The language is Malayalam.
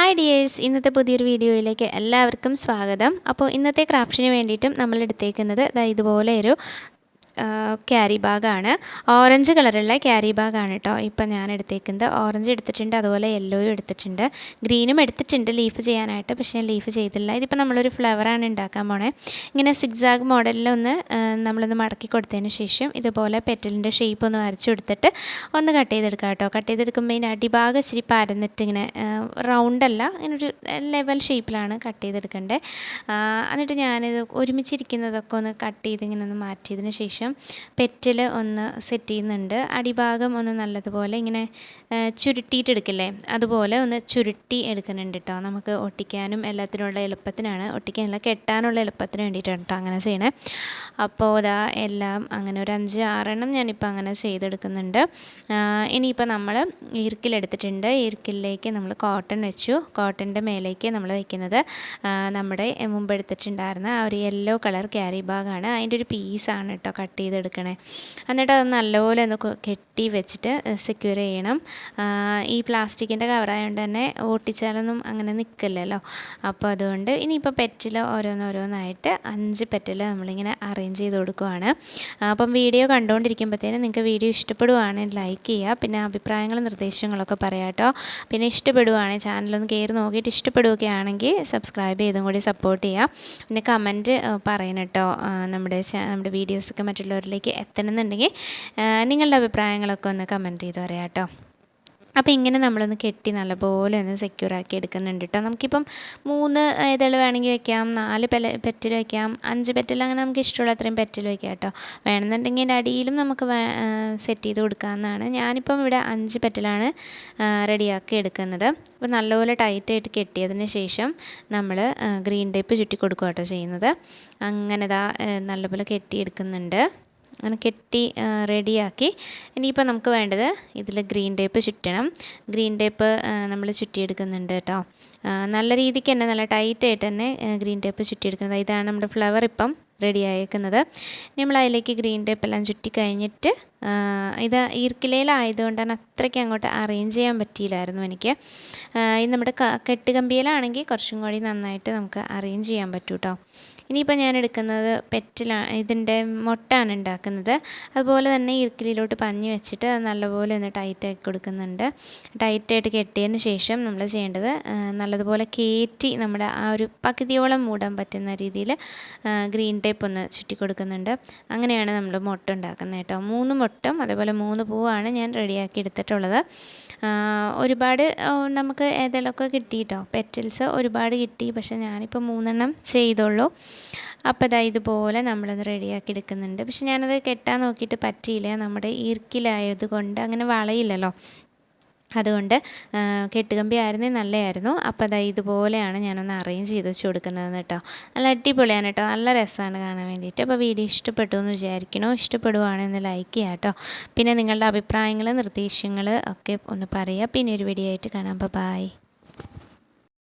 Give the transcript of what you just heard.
ഹായ് ഡിയേഴ്സ്, ഇന്നത്തെ പുതിയൊരു വീഡിയോയിലേക്ക് എല്ലാവർക്കും സ്വാഗതം. അപ്പോൾ ഇന്നത്തെ ക്രാഫ്റ്റിന് വേണ്ടിയിട്ടും നമ്മൾ എടുത്തേക്കുന്നത് ഇതുപോലെ ഒരു ക്യാരി ബാഗാണ്. ഓറഞ്ച് കളറുള്ള ക്യാരി ബാഗാണ് കേട്ടോ. ഇപ്പം ഞാൻ എടുത്തേക്കുന്നത് ഓറഞ്ച് എടുത്തിട്ടുണ്ട്, അതുപോലെ യെല്ലോയും എടുത്തിട്ടുണ്ട്, ഗ്രീനും എടുത്തിട്ടുണ്ട് ലീഫ് ചെയ്യാനായിട്ട്. പക്ഷേ ഞാൻ ലീഫ് ചെയ്തില്ല. ഇതിപ്പോൾ നമ്മളൊരു ഫ്ലവറാണ് ഉണ്ടാക്കാൻ പോണേ. ഇങ്ങനെ സിഗ്സാഗ് മോഡലിലൊന്ന് നമ്മളൊന്ന് മടക്കി കൊടുത്തതിന് ശേഷം ഇതുപോലെ പെറ്റലിൻ്റെ ഷേപ്പ് ഒന്ന് വരച്ചു കൊടുത്തിട്ട് ഒന്ന് കട്ട് ചെയ്തെടുക്കാം കേട്ടോ. കട്ട് ചെയ്തെടുക്കുമ്പോൾ ഇതിൻ്റെ അടിഭാഗം ഇച്ചിരി പരന്നിട്ട് ഇങ്ങനെ റൗണ്ടല്ല, ഇങ്ങനൊരു ലെവൽ ഷേപ്പിലാണ് കട്ട് ചെയ്തെടുക്കേണ്ടത്. എന്നിട്ട് ഞാനിത് ഒരുമിച്ചിരിക്കുന്നതൊക്കെ ഒന്ന് കട്ട് ചെയ്ത് ഇങ്ങനെ ഒന്ന് മാറ്റിയതിന് ശേഷം പെറ്റൽ ഒന്ന് സെറ്റ് ചെയ്യുന്നുണ്ട്. അടിഭാഗം ഒന്ന് നല്ലതുപോലെ ഇങ്ങനെ ചുരുട്ടിയിട്ടെടുക്കില്ലേ, അതുപോലെ ഒന്ന് ചുരുട്ടി എടുക്കുന്നുണ്ട് കേട്ടോ. നമുക്ക് ഒട്ടിക്കാനും എല്ലാത്തിനുള്ള എളുപ്പത്തിനാണ്, ഒട്ടിക്കാനല്ല കെട്ടാനുള്ള എളുപ്പത്തിന് വേണ്ടിയിട്ടാണ് കേട്ടോ അങ്ങനെ ചെയ്യണേ. അപ്പോൾ ഇതാ എല്ലാം അങ്ങനെ ഒരു 5-6 എണ്ണം ഞാനിപ്പോൾ അങ്ങനെ ചെയ്തെടുക്കുന്നുണ്ട്. ഇനിയിപ്പോൾ നമ്മൾ ഈർക്കിലെടുത്തിട്ടുണ്ട്. ഈർക്കിലേക്ക് നമ്മൾ കോട്ടൺ വെച്ചു. കോട്ടൻ്റെ മേലേക്ക് നമ്മൾ വയ്ക്കുന്നത് നമ്മുടെ മുമ്പ് എടുത്തിട്ടുണ്ടായിരുന്ന ആ ഒരു യെല്ലോ കളർ ക്യാരി ബാഗാണ്. അതിൻ്റെ ഒരു പീസാണ് കേട്ടോ കട്ട് ചെയ്തെടുക്കണേ. എന്നിട്ട് അത് നല്ലപോലെ ഒന്ന് കെട്ടി വെച്ചിട്ട് സെക്യൂർ ചെയ്യണം. ഈ പ്ലാസ്റ്റിക്കിൻ്റെ കവറായതുകൊണ്ട് തന്നെ ഒട്ടിച്ചാലൊന്നും അങ്ങനെ നിൽക്കില്ലല്ലോ. അപ്പോൾ അതുകൊണ്ട് ഇനിയിപ്പോൾ പെറ്റിൽ ഓരോന്നോരോന്നായിട്ട് 5 പെറ്റിൽ നമ്മളിങ്ങനെ അറേഞ്ച് ചെയ്ത് കൊടുക്കുവാണ്. അപ്പം വീഡിയോ കണ്ടുകൊണ്ടിരിക്കുമ്പോഴത്തേനും നിങ്ങൾക്ക് വീഡിയോ ഇഷ്ടപ്പെടുവാണെങ്കിൽ ലൈക്ക് ചെയ്യുക, പിന്നെ അഭിപ്രായങ്ങളും നിർദ്ദേശങ്ങളൊക്കെ പറയാം കേട്ടോ. പിന്നെ ഇഷ്ടപ്പെടുവാണെങ്കിൽ ചാനലൊന്ന് കയറി നോക്കിയിട്ട് ഇഷ്ടപ്പെടുകയാണെങ്കിൽ സബ്സ്ക്രൈബ് ചെയ്തും കൂടി സപ്പോർട്ട് ചെയ്യുക. പിന്നെ കമൻറ്റ് പറയണം കേട്ടോ. നമ്മുടെ വീഡിയോസൊക്കെ മറ്റുള്ളവരിലേക്ക് എത്തണമെന്നുണ്ടെങ്കിൽ നിങ്ങളുടെ അഭിപ്രായങ്ങളൊക്കെ ഒന്ന് കമൻറ്റ് ചെയ്ത് പറയാം കേട്ടോ. അപ്പോൾ ഇങ്ങനെ നമ്മളൊന്ന് കെട്ടി നല്ലപോലെ ഒന്ന് സെക്യൂറാക്കി എടുക്കുന്നുണ്ട് കേട്ടോ. നമുക്കിപ്പം 3 ഇതൾ വേണമെങ്കിൽ വയ്ക്കാം, 4 പെറ്റിൽ വയ്ക്കാം, 5 പെറ്റിൽ, അങ്ങനെ നമുക്ക് ഇഷ്ടമുള്ള അത്രയും പെറ്റിൽ വയ്ക്കാം കേട്ടോ. വേണമെന്നുണ്ടെങ്കിൽ അതിൻ്റെ അടിയിലും നമുക്ക് സെറ്റ് ചെയ്ത് കൊടുക്കാവുന്നതാണ്. ഞാനിപ്പം ഇവിടെ 5 പെറ്റിലാണ് റെഡിയാക്കി എടുക്കുന്നത്. അപ്പോൾ നല്ലപോലെ ടൈറ്റായിട്ട് കെട്ടിയതിന് ശേഷം നമ്മൾ ഗ്രീൻ ടേപ്പ് ചുറ്റി കൊടുക്കുക കേട്ടോ ചെയ്യുന്നത്. അങ്ങനെ നല്ലപോലെ കെട്ടിയെടുക്കുന്നുണ്ട്. അങ്ങനെ കെട്ടി റെഡിയാക്കി ഇനിയിപ്പോൾ നമുക്ക് വേണ്ടത് ഇതിൽ ഗ്രീൻ ടേപ്പ് ചുറ്റണം. ഗ്രീൻ ടേപ്പ് നമ്മൾ ചുറ്റിയെടുക്കുന്നുണ്ട് കേട്ടോ. നല്ല രീതിക്ക് തന്നെ നല്ല ടൈറ്റായിട്ട് തന്നെ ഗ്രീൻ ടേപ്പ് ചുറ്റിയെടുക്കുന്നത്. ഇതാണ് നമ്മുടെ ഫ്ലവർ ഇപ്പം റെഡി ആയേക്കുന്നത്. നമ്മൾ അതിലേക്ക് ഗ്രീൻ ടേപ്പ് എല്ലാം ചുറ്റി കഴിഞ്ഞിട്ട് ഇത് ഈർക്കിലയിലായതുകൊണ്ട് തന്നെ അത്രയ്ക്ക് അങ്ങോട്ട് അറേഞ്ച് ചെയ്യാൻ പറ്റിയില്ലായിരുന്നു എനിക്ക്. ഇത് നമ്മുടെ കെട്ടുകമ്പിയിലാണെങ്കിൽ കുറച്ചും കൂടി നന്നായിട്ട് നമുക്ക് അറേഞ്ച് ചെയ്യാൻ പറ്റും കേട്ടോ. ഇനിയിപ്പോൾ ഞാൻ എടുക്കുന്നത് ഇതിൻ്റെ മുട്ടാണ് ഉണ്ടാക്കുന്നത്. അതുപോലെ തന്നെ ഈർക്കിലിലോട്ട് പഞ്ഞി വെച്ചിട്ട് അത് നല്ലപോലെ ഒന്ന് ടൈറ്റാക്കി കൊടുക്കുന്നുണ്ട്. ടൈറ്റായിട്ട് കെട്ടിയതിന് ശേഷം നമ്മൾ ചെയ്യേണ്ടത് നല്ലതുപോലെ കയറ്റി നമ്മുടെ ആ ഒരു പകുതിയോളം മൂടാൻ പറ്റുന്ന രീതിയിൽ ഗ്രീൻ ടേപ്പ് ഒന്ന് ചുറ്റി കൊടുക്കുന്നുണ്ട്. അങ്ങനെയാണ് നമ്മൾ മുട്ട ഉണ്ടാക്കുന്നത് കേട്ടോ. 3 മുട്ടും അതേപോലെ 3 പൂവാണ് ഞാൻ റെഡിയാക്കി എടുത്തിട്ടുള്ളത്. ഒരുപാട് നമുക്ക് ഏതെങ്കിലുമൊക്കെ കിട്ടി കേട്ടോ. പെറ്റൽസ് ഒരുപാട് കിട്ടി, പക്ഷേ ഞാനിപ്പോൾ 3 എണ്ണം ചെയ്തുള്ളൂ. അപ്പോൾ ഇതുപോലെ നമ്മളത് റെഡിയാക്കി എടുക്കുന്നുണ്ട്. പക്ഷെ ഞാനത് കെട്ടാൻ നോക്കിയിട്ട് പറ്റിയില്ല, നമ്മുടെ ഈർക്കിലായത് കൊണ്ട് അങ്ങനെ വളയില്ലല്ലോ. അതുകൊണ്ട് കെട്ടുകമ്പി ആയിരുന്നേ നല്ലതായിരുന്നു. അപ്പോൾ ഇതുപോലെയാണ് ഞാനൊന്ന് അറേഞ്ച് ചെയ്ത് വെച്ച് കൊടുക്കുന്നത് കേട്ടോ. നല്ല അടിപൊളിയാണ് കേട്ടോ, നല്ല രസമാണ് കാണാൻ വേണ്ടിയിട്ട്. അപ്പോൾ വീഡിയോ ഇഷ്ടപ്പെട്ടു എന്ന് വിചാരിക്കണോ. ഇഷ്ടപ്പെടുവാണെങ്കിൽ ലൈക്ക് ചെയ്യാം കേട്ടോ. പിന്നെ നിങ്ങളുടെ അഭിപ്രായങ്ങൾ നിർദ്ദേശങ്ങൾ ഒക്കെ ഒന്ന് പറയുക. പിന്നെ ഒരു വീഡിയോ ആയിട്ട് കാണാം. ബൈ.